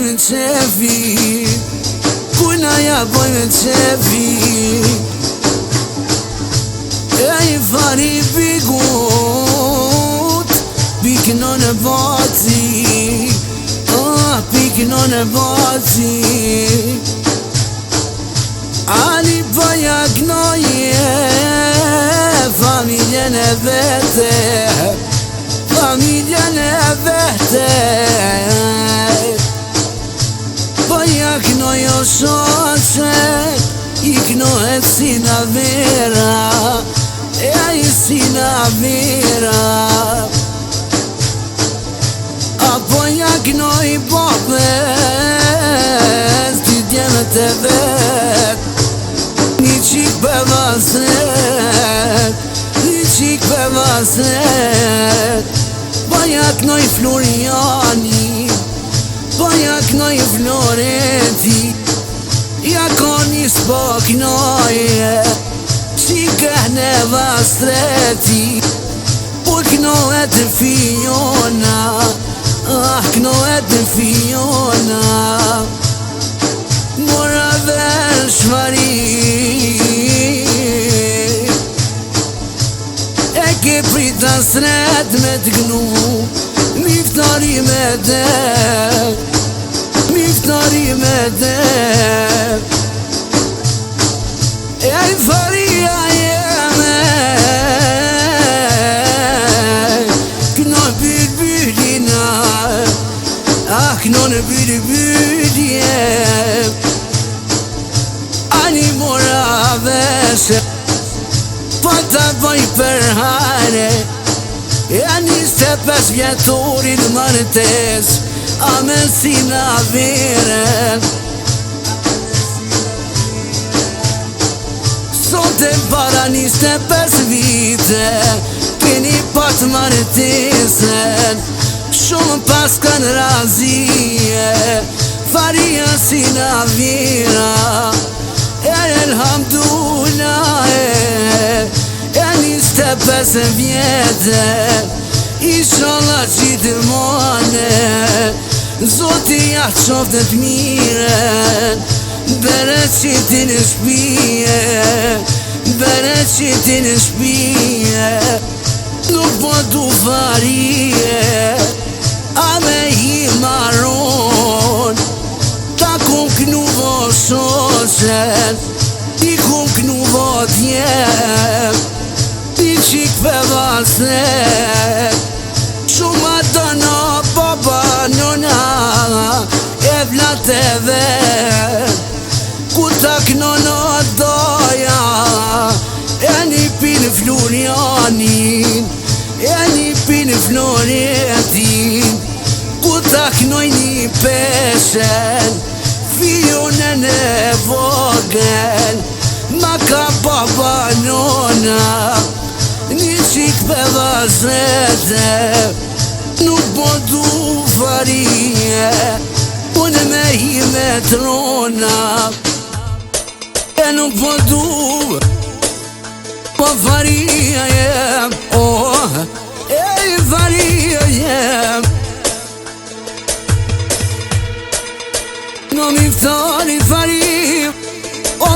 bojnë qefi, kuna ja bojnë qefi. E I fari pikut, pikno në baci, pikno në baci. Ali bëja gnoje familjen e vete, familjen e vete. Bëja gnoje o shoqe, I gnohet si na vera, e ai si na vera. Apo ja gnoj popes, ty djemet e vet, një qik për vasret, një qik për vasret. Po ja gnoj Floriani, po ja gnoj Florenti, ja koni s'po gnoje, qike në vastreti. Po gnohet Fiona, gnohet Fiona. Mora vesh Mari, e ke prita sret me t'gnu, miftari me dek, miftari me dek. E ai faria jeme, këno birbyrina, këno në birbyrje. Ani mora veshe, po ta bëj për hare. E 25 vjetorin martes, a me si na vire. Sot e para 25 vite, keni pat martesen, shumë pas kanë razije, faria si na vira. Elhamdulillah, e 25 vjete, inshallah gjithmonë, Zoti ja qoftë të miren, bereqetin në shpije, bereqetin në shpije. Nuk po du farije, a me I maron, ta kum knu vo shoqen, I kum knu vo djem, I qik për vasret. Shumë atëna baba nona, e vlat e vet, ku ta knono doja, e një pinë Florianin, e një pinë Florentin, ku ta knoj një peshen, Fionën e vogel, ma ka baba nona, një qik për vasrete. Nuk po du farije, unë me I me trona, e nuk po du, po farija jem, e farija jem. Në miftari farim,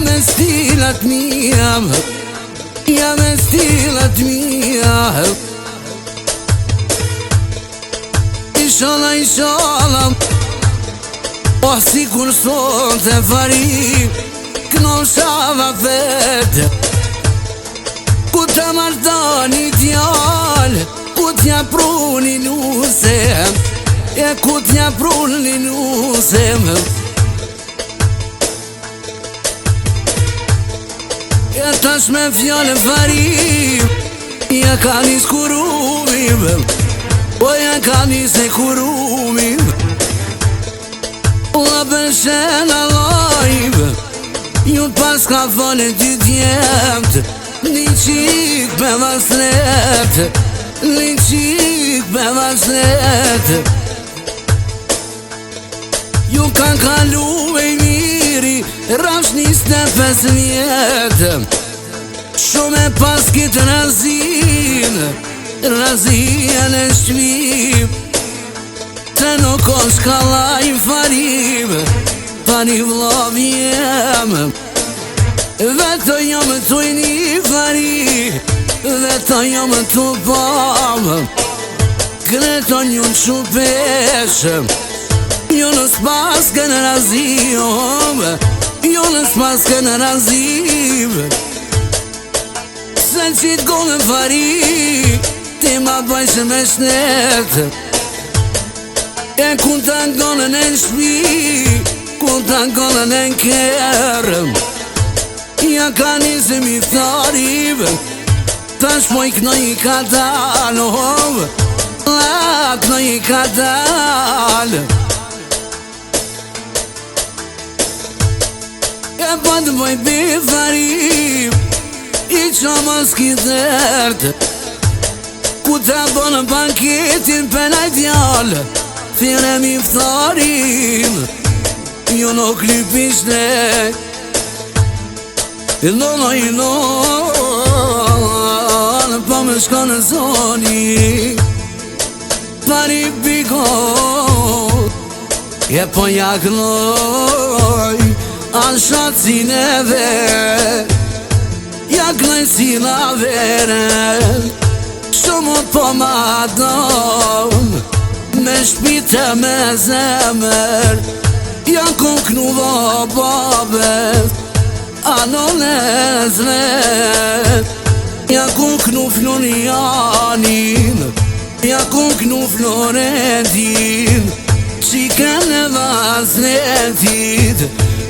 me stilat mija, ja me stilat mija. Inshallah, inshallah, si kur sot e farim, këno shava vete, ku të martani t'jall, ku t'ja pruni nusem, e ku t'ja pruni nusem. E tash me fjallën farim, ja ka nis kurumim, po ja ka nis e kurumim. La bëshen Allahim, ju pas ka fale ty djemt, një qik me vasret, një qik me vasret. Ju ka kalu e miri, rash 25 vjetë, shumë e pas kitë razin, razia në shqip. se nuk o shkalla i farim, pani vllavi jem, vetë jam të ujni fari, vetë jam të pam, kreton ju në shupeshëm, ju në spas kënë razim, ju në spas kënë razim, se qitë gonë fari, ti ma bëjshë me shnetë, e ku të ngonën e në shpi, ku të ngonën e në kërëm, ja ka njëzëm i thariv, ta shpoj kënoj i ka dalë, la kënoj i ka dalë, e pa të bëj bifariv, i qa mas ki dhertë, ku të bënë banketin për në djallë, fire mi fëtarim, ju nuk lypishte, i lonë, pa me shka në zoni, pari piko, e po jaknoj, anë shatësin e verë, jaknoj si la verë, shumë po ma donë, me shpite me zemër, ja ku knuva babet, ano lezret, ja ku knu Florianin, ja ku knu Florentin, qikën e vaznetit,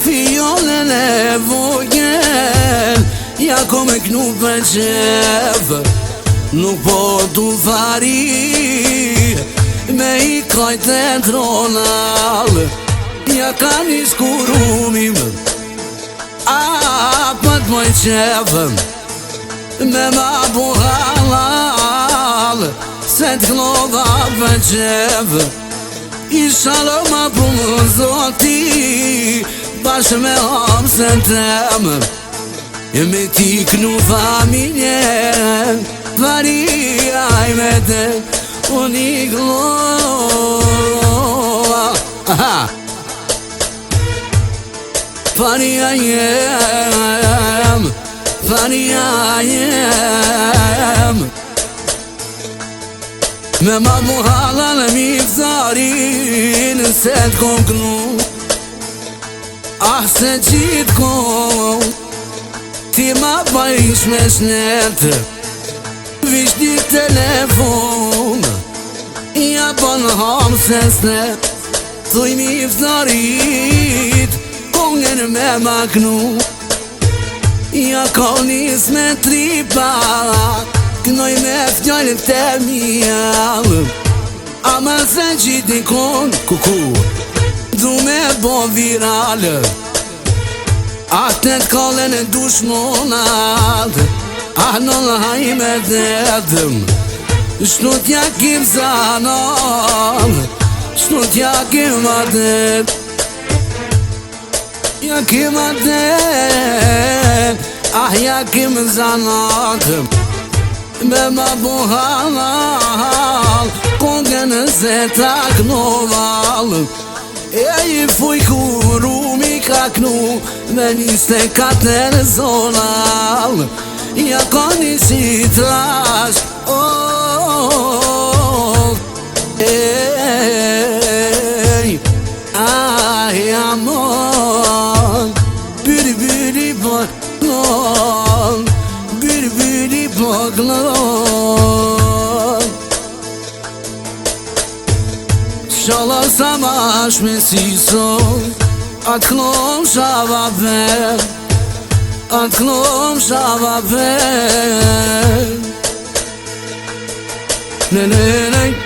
fiolen e vogel, ja ku me knu për qef, nuk po tu fari, me i kajt e tronal, ja ka një skurumim, a pët moj qefëm, me ma bu halal, se t'klova për qefë, i shalë ma pu më zoti, bashkë me hapë se temë, e me ti knu familje, varia i me te, unë i glova, faria jem, me ma mu halal mi fëzarin, se t'kom knu, se qitë kom, ti ma bajsh me shnetë, vish një telefon, ja bon ham se snet, thuj mi fëzarit, kongën me maknu, ja ka nis me tripa, kënoj me fjallën të mjallë, ama se qitë ikon, kuku, du me bo viralë, atë të kallën e dushmonat, në lajme dedëm, shtu t'ja kim zanon, shtu t'ja kim adet, ja kim adet, ja kim zanatëm, me ma bu halal, kongën e zeta knovalë, e i fuj kuru mi ka knu, me 24 zonalë, ja ka një si trash, amor, büri büri baklon, büri büri baklon, shala sa mash me si son, atë klon shava ver, atë klon shava ver, ne